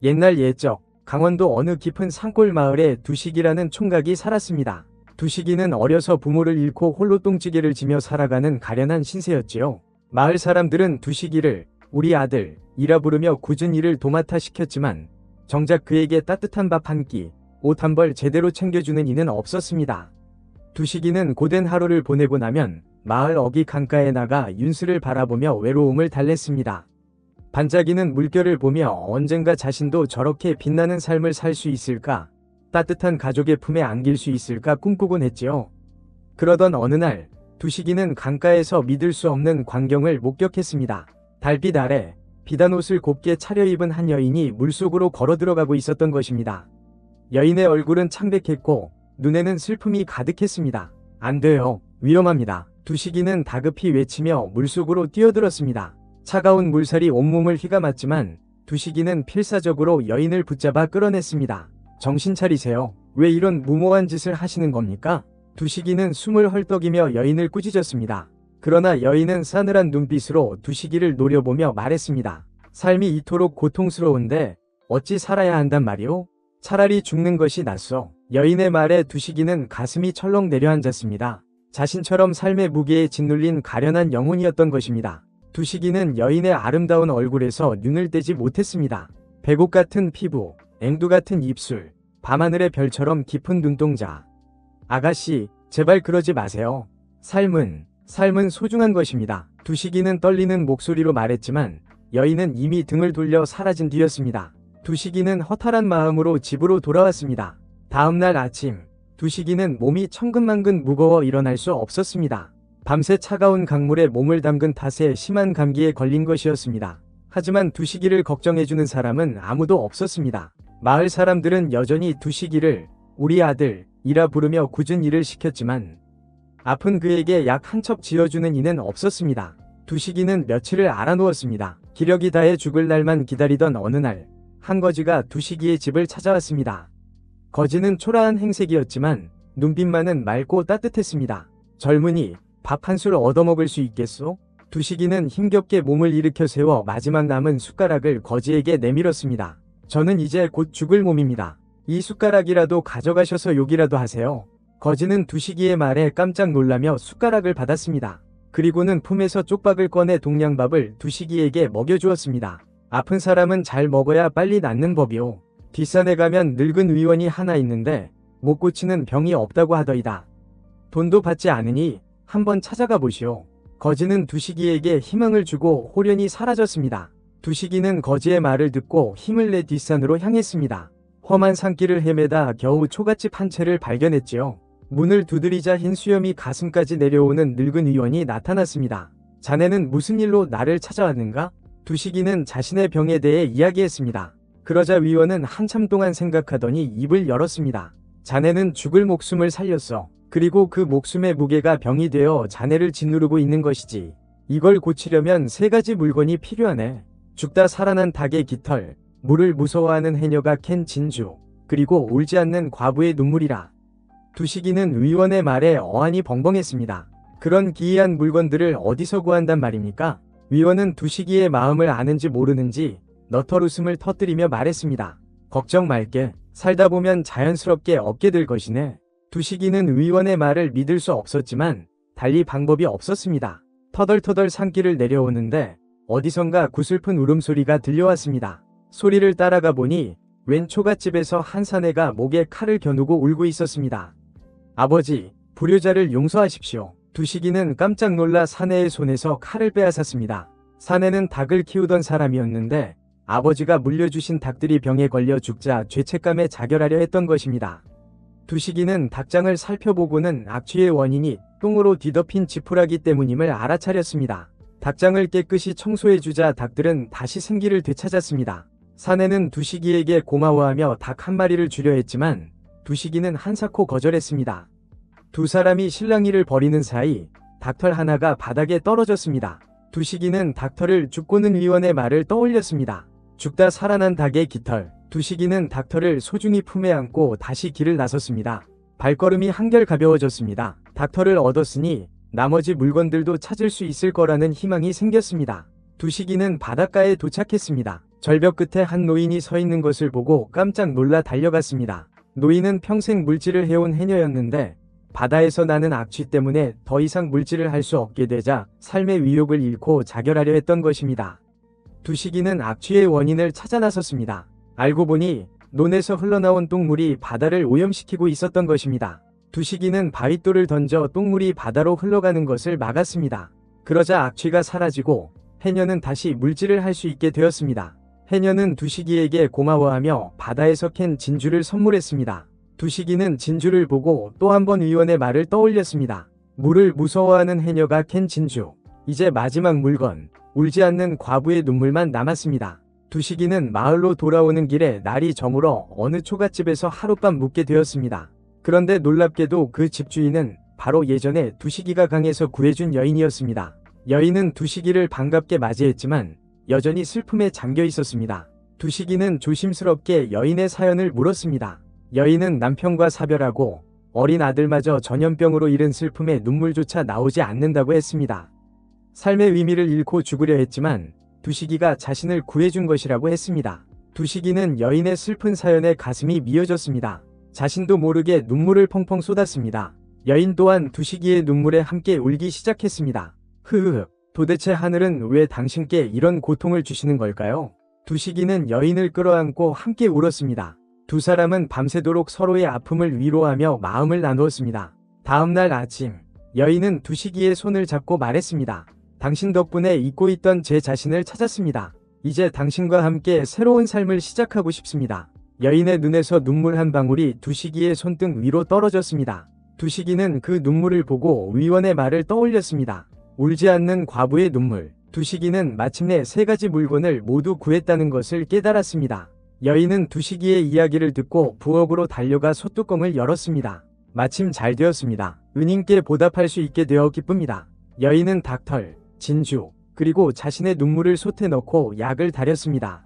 옛날 옛적 강원도 어느 깊은 산골 마을에 두식이라는 총각이 살았습니다. 두식이는 어려서 부모를 잃고 홀로 똥찌개를 지며 살아가는 가련한 신세였지요. 마을 사람들은 두식이를 우리 아들이라 부르며 굳은 일을 도맡아 시켰지만 정작 그에게 따뜻한 밥 한 끼, 옷 한 벌 제대로 챙겨주는 이는 없었습니다. 두식이는 고된 하루를 보내고 나면 마을 어귀 강가에 나가 윤수를 바라보며 외로움을 달랬습니다. 반짝이는 물결을 보며 언젠가 자신도 저렇게 빛나는 삶을 살 수 있을까, 따뜻한 가족의 품에 안길 수 있을까 꿈꾸곤 했지요. 그러던 어느 날 두식이는 강가에서 믿을 수 없는 광경을 목격했습니다. 달빛 아래 비단 옷을 곱게 차려입은 한 여인이 물속으로 걸어 들어가고 있었던 것입니다. 여인의 얼굴은 창백했고 눈에는 슬픔이 가득했습니다. 안 돼요. 위험합니다. 두식이는 다급히 외치며 물속으로 뛰어들었습니다. 차가운 물살이 온몸을 휘감았지만 두식이는 필사적으로 여인을 붙잡아 끌어냈습니다. 정신 차리세요. 왜 이런 무모한 짓을 하시는 겁니까? 두식이는 숨을 헐떡이며 여인을 꾸짖었습니다. 그러나 여인은 싸늘한 눈빛으로 두식이를 노려보며 말했습니다. 삶이 이토록 고통스러운데 어찌 살아야 한단 말이오? 차라리 죽는 것이 낫소. 여인의 말에 두식이는 가슴이 철렁 내려앉았습니다. 자신처럼 삶의 무게에 짓눌린 가련한 영혼이었던 것입니다. 두식이는 여인의 아름다운 얼굴에서 눈을 떼지 못했습니다. 배곡 같은 피부, 앵두 같은 입술, 밤하늘의 별처럼 깊은 눈동자. 아가씨, 제발 그러지 마세요. 삶은 소중한 것입니다. 두식이는 떨리는 목소리로 말했지만 여인은 이미 등을 돌려 사라진 뒤였습니다. 두식이는 허탈한 마음으로 집으로 돌아왔습니다. 다음날 아침, 두식이는 몸이 천근만근 무거워 일어날 수 없었습니다. 밤새 차가운 강물에 몸을 담근 탓에 심한 감기에 걸린 것이었습니다. 하지만 두식이를 걱정해주는 사람은 아무도 없었습니다. 마을 사람들은 여전히 두식이를 우리 아들이라 부르며 굳은 일을 시켰지만 아픈 그에게 약 한 첩 지어주는 이는 없었습니다. 두식이는 며칠을 앓아누웠습니다. 기력이 다해 죽을 날만 기다리던 어느 날, 한 거지가 두식이의 집을 찾아왔습니다. 거지는 초라한 행색이었지만 눈빛만은 맑고 따뜻했습니다. 젊은이, 밥 한 술 얻어먹을 수 있겠소? 두식이는 힘겹게 몸을 일으켜 세워 마지막 남은 숟가락을 거지에게 내밀었습니다. 저는 이제 곧 죽을 몸입니다. 이 숟가락이라도 가져가셔서 욕이라도 하세요. 거지는 두식이의 말에 깜짝 놀라며 숟가락을 받았습니다. 그리고는 품에서 쪽박을 꺼내 동량밥을 두식이에게 먹여주었습니다. 아픈 사람은 잘 먹어야 빨리 낫는 법이오. 뒷산에 가면 늙은 의원이 하나 있는데 못 고치는 병이 없다고 하더이다. 돈도 받지 않으니 한번 찾아가 보시오. 거지는 두식이에게 희망을 주고 호련히 사라졌습니다. 두식이는 거지의 말을 듣고 힘을 내 뒷산으로 향했습니다. 험한 산길을 헤매다 겨우 초가집 한 채를 발견했지요. 문을 두드리자 흰 수염이 가슴까지 내려오는 늙은 의원이 나타났습니다. 자네는 무슨 일로 나를 찾아왔는가? 두식이는 자신의 병에 대해 이야기했습니다. 그러자 의원은 한참 동안 생각하더니 입을 열었습니다. 자네는 죽을 목숨을 살렸어. 그리고 그 목숨의 무게가 병이 되어 자네를 짓누르고 있는 것이지. 이걸 고치려면 세 가지 물건이 필요하네. 죽다 살아난 닭의 깃털, 물을 무서워하는 해녀가 캔 진주, 그리고 울지 않는 과부의 눈물이라. 두식이는 의원의 말에 어안이 벙벙했습니다. 그런 기이한 물건들을 어디서 구한단 말입니까? 의원은 두식이의 마음을 아는지 모르는지 너털 웃음을 터뜨리며 말했습니다. 걱정 말게. 살다 보면 자연스럽게 얻게 될 것이네. 두식이는 의원의 말을 믿을 수 없었지만 달리 방법이 없었습니다. 터덜터덜 산길을 내려오는데 어디선가 구슬픈 울음소리가 들려왔습니다. 소리를 따라가 보니 웬 초가집에서 한 사내가 목에 칼을 겨누고 울고 있었습니다. 아버지, 불효자를 용서하십시오. 두식이는 깜짝 놀라 사내의 손에서 칼을 빼앗았습니다. 사내는 닭을 키우던 사람이었는데 아버지가 물려주신 닭들이 병에 걸려 죽자 죄책감에 자결하려 했던 것입니다. 두식이는 닭장을 살펴보고는 악취의 원인이 똥으로 뒤덮인 지푸라기 때문임을 알아차렸습니다. 닭장을 깨끗이 청소해주자 닭들은 다시 생기를 되찾았습니다. 사내는 두식이에게 고마워하며 닭 한 마리를 주려 했지만 두식이는 한사코 거절했습니다. 두 사람이 실랑이를 벌이는 사이 닭털 하나가 바닥에 떨어졌습니다. 두식이는 닭털을 죽고는 의원의 말을 떠올렸습니다. 죽다 살아난 닭의 깃털. 두식이는 닭털을 소중히 품에 안고 다시 길을 나섰습니다. 발걸음이 한결 가벼워졌습니다. 닭털을 얻었으니 나머지 물건들도 찾을 수 있을 거라는 희망이 생겼습니다. 두식이는 바닷가에 도착했습니다. 절벽 끝에 한 노인이 서 있는 것을 보고 깜짝 놀라 달려갔습니다. 노인은 평생 물질을 해온 해녀였는데 바다에서 나는 악취 때문에 더 이상 물질을 할 수 없게 되자 삶의 위욕을 잃고 자결하려 했던 것입니다. 두식이는 악취의 원인을 찾아 나섰습니다. 알고 보니 논에서 흘러나온 똥물이 바다를 오염시키고 있었던 것입니다. 두식이는 바윗돌을 던져 똥물이 바다로 흘러가는 것을 막았습니다. 그러자 악취가 사라지고 해녀는 다시 물질을 할 수 있게 되었습니다. 해녀는 두식이에게 고마워하며 바다에서 캔 진주를 선물했습니다. 두식이는 진주를 보고 또 한 번 위원의 말을 떠올렸습니다. 물을 무서워하는 해녀가 캔 진주. 이제 마지막 물건, 울지 않는 과부의 눈물만 남았습니다. 두식이는 마을로 돌아오는 길에 날이 저물어 어느 초가집에서 하룻밤 묵게 되었습니다. 그런데 놀랍게도 그 집주인은 바로 예전에 두식이가 강에서 구해준 여인이었습니다. 여인은 두식이를 반갑게 맞이했지만 여전히 슬픔에 잠겨 있었습니다. 두식이는 조심스럽게 여인의 사연을 물었습니다. 여인은 남편과 사별하고 어린 아들마저 전염병으로 잃은 슬픔에 눈물조차 나오지 않는다고 했습니다. 삶의 의미를 잃고 죽으려 했지만 두식이가 자신을 구해준 것이라고 했습니다. 두식이는 여인의 슬픈 사연에 가슴이 미어졌습니다. 자신도 모르게 눈물을 펑펑 쏟았습니다. 여인 또한 두식이의 눈물에 함께 울기 시작했습니다. 흐흐, 도대체 하늘은 왜 당신께 이런 고통을 주시는 걸까요? 두식이는 여인을 끌어안고 함께 울었습니다. 두 사람은 밤새도록 서로의 아픔을 위로하며 마음을 나누었습니다. 다음 날 아침, 여인은 두식이의 손을 잡고 말했습니다. 당신 덕분에 잊고 있던 제 자신을 찾았습니다. 이제 당신과 함께 새로운 삶을 시작하고 싶습니다. 여인의 눈에서 눈물 한 방울이 두식이의 손등 위로 떨어졌습니다. 두식이는 그 눈물을 보고 위원의 말을 떠올렸습니다. 울지 않는 과부의 눈물. 두식이는 마침내 세 가지 물건을 모두 구했다는 것을 깨달았습니다. 여인은 두식이의 이야기를 듣고 부엌으로 달려가 솥뚜껑을 열었습니다. 마침 잘 되었습니다. 은인께 보답할 수 있게 되어 기쁩니다. 여인은 닭털, 진주, 그리고 자신의 눈물을 솥에 넣고 약을 달였습니다.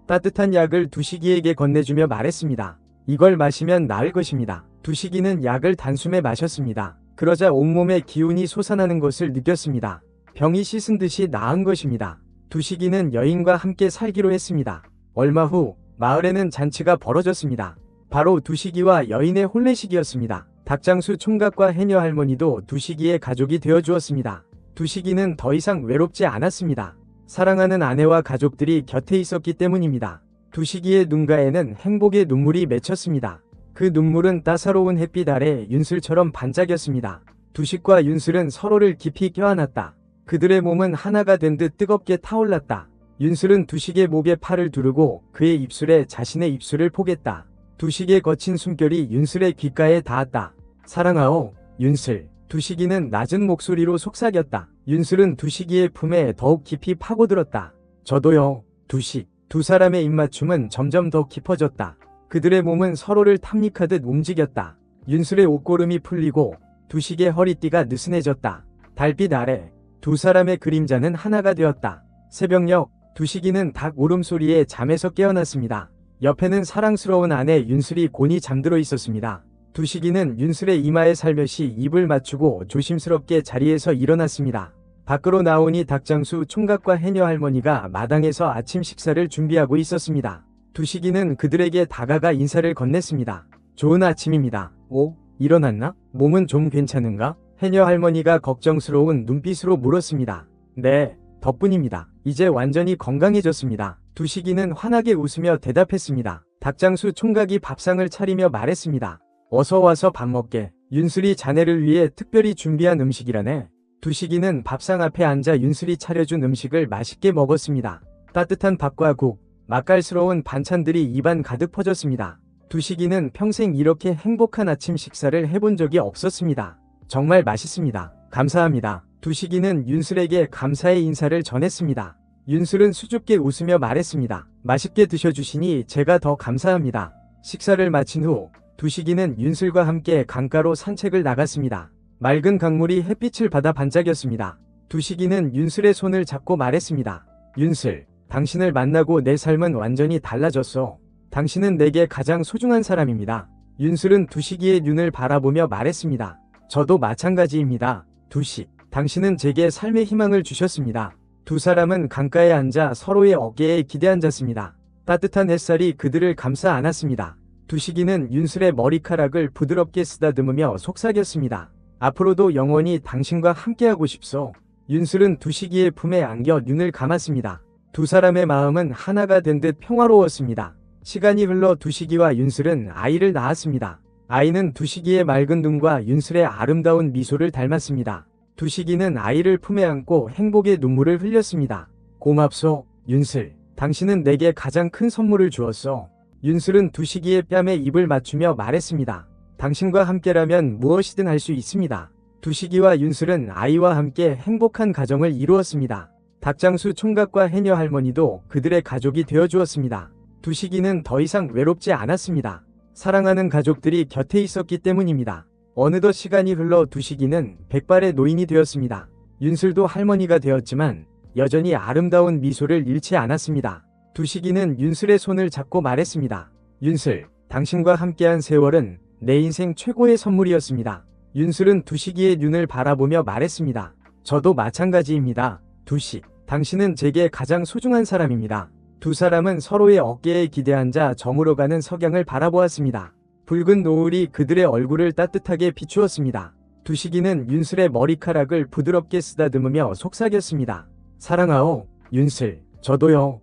따뜻한 약을 두식이에게 건네주며 말했습니다. 이걸 마시면 나을 것입니다. 두식이는 약을 단숨에 마셨습니다. 그러자 온몸에 기운이 솟아나는 것을 느꼈습니다. 병이 씻은 듯이 나은 것입니다. 두식이는 여인과 함께 살기로 했습니다. 얼마 후 마을에는 잔치가 벌어졌습니다. 바로 두식이와 여인의 혼례식이었습니다. 닭장수 총각과 해녀 할머니도 두식이의 가족이 되어주었습니다. 두식이는 더 이상 외롭지 않았습니다. 사랑하는 아내와 가족들이 곁에 있었기 때문입니다. 두식이의 눈가에는 행복의 눈물이 맺혔습니다. 그 눈물은 따사로운 햇빛 아래 윤슬처럼 반짝였습니다. 두식과 윤슬은 서로를 깊이 껴안았다. 그들의 몸은 하나가 된 듯 뜨겁게 타올랐다. 윤슬은 두식의 목에 팔을 두르고 그의 입술에 자신의 입술을 포겠다. 두식의 거친 숨결이 윤슬의 귓가에 닿았다. 사랑하오, 윤슬. 두식이는 낮은 목소리로 속삭였다. 윤슬은 두식이의 품에 더욱 깊이 파고들었다. 저도요, 두식. 두 사람의 입맞춤은 점점 더 깊어졌다. 그들의 몸은 서로를 탐닉하듯 움직였다. 윤슬의 옷고름이 풀리고 두식의 허리띠가 느슨해졌다. 달빛 아래 두 사람의 그림자는 하나가 되었다. 새벽녘 두식이는 닭 울음소리에 잠에서 깨어났습니다. 옆에는 사랑스러운 아내 윤슬이 곤히 잠들어 있었습니다. 두식이는 윤슬의 이마에 살며시 입을 맞추고 조심스럽게 자리에서 일어났습니다. 밖으로 나오니 닭장수 총각과 해녀 할머니가 마당에서 아침 식사를 준비하고 있었습니다. 두식이는 그들에게 다가가 인사를 건넸습니다. 좋은 아침입니다. 오, 일어났나? 몸은 좀 괜찮은가? 해녀 할머니가 걱정스러운 눈빛으로 물었습니다. 네, 덕분입니다. 이제 완전히 건강해졌습니다. 두식이는 환하게 웃으며 대답했습니다. 닭장수 총각이 밥상을 차리며 말했습니다. 어서 와서 밥 먹게. 윤슬이 자네를 위해 특별히 준비한 음식이라네. 두식이는 밥상 앞에 앉아 윤슬이 차려준 음식을 맛있게 먹었습니다. 따뜻한 밥과 국, 맛깔스러운 반찬들이 입안 가득 퍼졌습니다. 두식이는 평생 이렇게 행복한 아침 식사를 해본 적이 없었습니다. 정말 맛있습니다. 감사합니다. 두식이는 윤슬에게 감사의 인사를 전했습니다. 윤슬은 수줍게 웃으며 말했습니다. 맛있게 드셔주시니 제가 더 감사합니다. 식사를 마친 후 두식이는 윤슬과 함께 강가로 산책을 나갔습니다. 맑은 강물이 햇빛을 받아 반짝였습니다. 두식이는 윤슬의 손을 잡고 말했습니다. 윤슬, 당신을 만나고 내 삶은 완전히 달라졌어. 당신은 내게 가장 소중한 사람입니다. 윤슬은 두식이의 눈을 바라보며 말했습니다. 저도 마찬가지입니다. 두식, 당신은 제게 삶의 희망을 주셨습니다. 두 사람은 강가에 앉아 서로의 어깨에 기대 앉았습니다. 따뜻한 햇살이 그들을 감싸 안았습니다. 두식이는 윤슬의 머리카락을 부드럽게 쓰다듬으며 속삭였습니다. 앞으로도 영원히 당신과 함께하고 싶소. 윤슬은 두식이의 품에 안겨 눈을 감았습니다. 두 사람의 마음은 하나가 된 듯 평화로웠습니다. 시간이 흘러 두식이와 윤슬은 아이를 낳았습니다. 아이는 두식이의 맑은 눈과 윤슬의 아름다운 미소를 닮았습니다. 두식이는 아이를 품에 안고 행복의 눈물을 흘렸습니다. 고맙소, 윤슬. 당신은 내게 가장 큰 선물을 주었소. 윤슬은 두식이의 뺨에 입을 맞추며 말했습니다. 당신과 함께라면 무엇이든 할 수 있습니다. 두식이와 윤슬은 아이와 함께 행복한 가정을 이루었습니다. 닭장수 총각과 해녀 할머니도 그들의 가족이 되어주었습니다. 두식이는 더 이상 외롭지 않았습니다. 사랑하는 가족들이 곁에 있었기 때문입니다. 어느덧 시간이 흘러 두식이는 백발의 노인이 되었습니다. 윤슬도 할머니가 되었지만 여전히 아름다운 미소를 잃지 않았습니다. 두식이는 윤슬의 손을 잡고 말했습니다. 윤슬, 당신과 함께한 세월은 내 인생 최고의 선물이었습니다. 윤슬은 두식이의 눈을 바라보며 말했습니다. 저도 마찬가지입니다. 두식, 당신은 제게 가장 소중한 사람입니다. 두 사람은 서로의 어깨에 기대 앉아 저물어가는 석양을 바라보았습니다. 붉은 노을이 그들의 얼굴을 따뜻하게 비추었습니다. 두식이는 윤슬의 머리카락을 부드럽게 쓰다듬으며 속삭였습니다. 사랑하오, 윤슬. 저도요.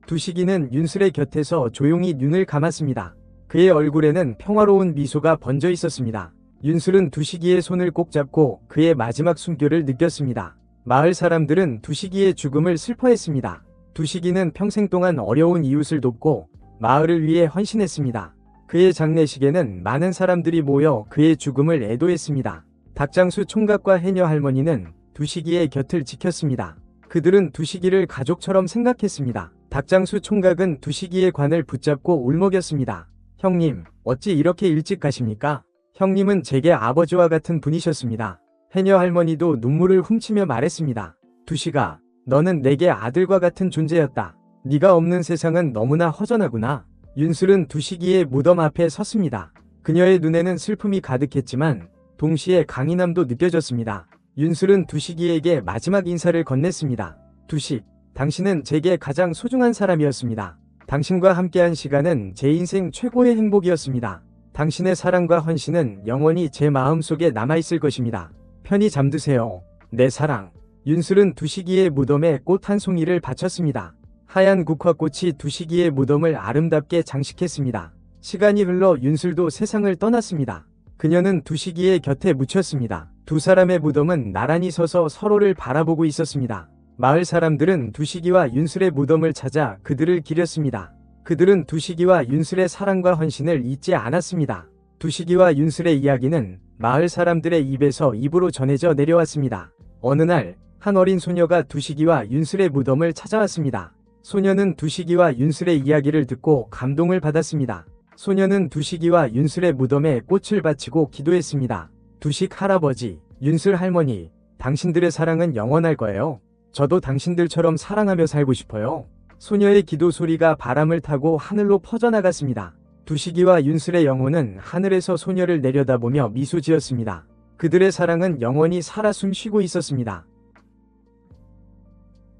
두식이는 윤슬의 곁에서 조용히 눈을 감았습니다. 그의 얼굴에는 평화로운 미소가 번져 있었습니다. 윤슬은 두식이의 손을 꼭 잡고 그의 마지막 숨결을 느꼈습니다. 마을 사람들은 두식이의 죽음을 슬퍼했습니다. 두식이는 평생 동안 어려운 이웃을 돕고 마을을 위해 헌신했습니다. 그의 장례식에는 많은 사람들이 모여 그의 죽음을 애도했습니다. 닭장수 총각과 해녀 할머니는 두식이의 곁을 지켰습니다. 그들은 두식이를 가족처럼 생각했습니다. 닭장수 총각은 두식이의 관을 붙잡고 울먹였습니다. 형님, 어찌 이렇게 일찍 가십니까? 형님은 제게 아버지와 같은 분이셨습니다. 해녀 할머니도 눈물을 훔치며 말했습니다. 두식아, 너는 내게 아들과 같은 존재였다. 네가 없는 세상은 너무나 허전하구나. 윤슬은 두식이의 무덤 앞에 섰습니다. 그녀의 눈에는 슬픔이 가득했지만 동시에 강인함도 느껴졌습니다. 윤슬은 두식이에게 마지막 인사를 건넸습니다. 두식, 당신은 제게 가장 소중한 사람이었습니다. 당신과 함께한 시간은 제 인생 최고의 행복이었습니다. 당신의 사랑과 헌신은 영원히 제 마음속에 남아있을 것입니다. 편히 잠드세요. 내 사랑. 윤슬은 두식이의 무덤에 꽃 한 송이를 바쳤습니다. 하얀 국화꽃이 두식이의 무덤을 아름답게 장식했습니다. 시간이 흘러 윤슬도 세상을 떠났습니다. 그녀는 두식이의 곁에 묻혔습니다. 두 사람의 무덤은 나란히 서서 서로를 바라보고 있었습니다. 마을 사람들은 두식이와 윤슬의 무덤을 찾아 그들을 기렸습니다. 그들은 두식이와 윤슬의 사랑과 헌신을 잊지 않았습니다. 두식이와 윤슬의 이야기는 마을 사람들의 입에서 입으로 전해져 내려왔습니다. 어느 날, 한 어린 소녀가 두식이와 윤슬의 무덤을 찾아왔습니다. 소녀는 두식이와 윤슬의 이야기를 듣고 감동을 받았습니다. 소녀는 두식이와 윤슬의 무덤에 꽃을 바치고 기도했습니다. 두식 할아버지, 윤슬 할머니, 당신들의 사랑은 영원할 거예요. 저도 당신들처럼 사랑하며 살고 싶어요. 소녀의 기도 소리가 바람을 타고 하늘로 퍼져나갔습니다. 두식이와 윤슬의 영혼은 하늘에서 소녀를 내려다보며 미소 지었습니다. 그들의 사랑은 영원히 살아 숨쉬고 있었습니다.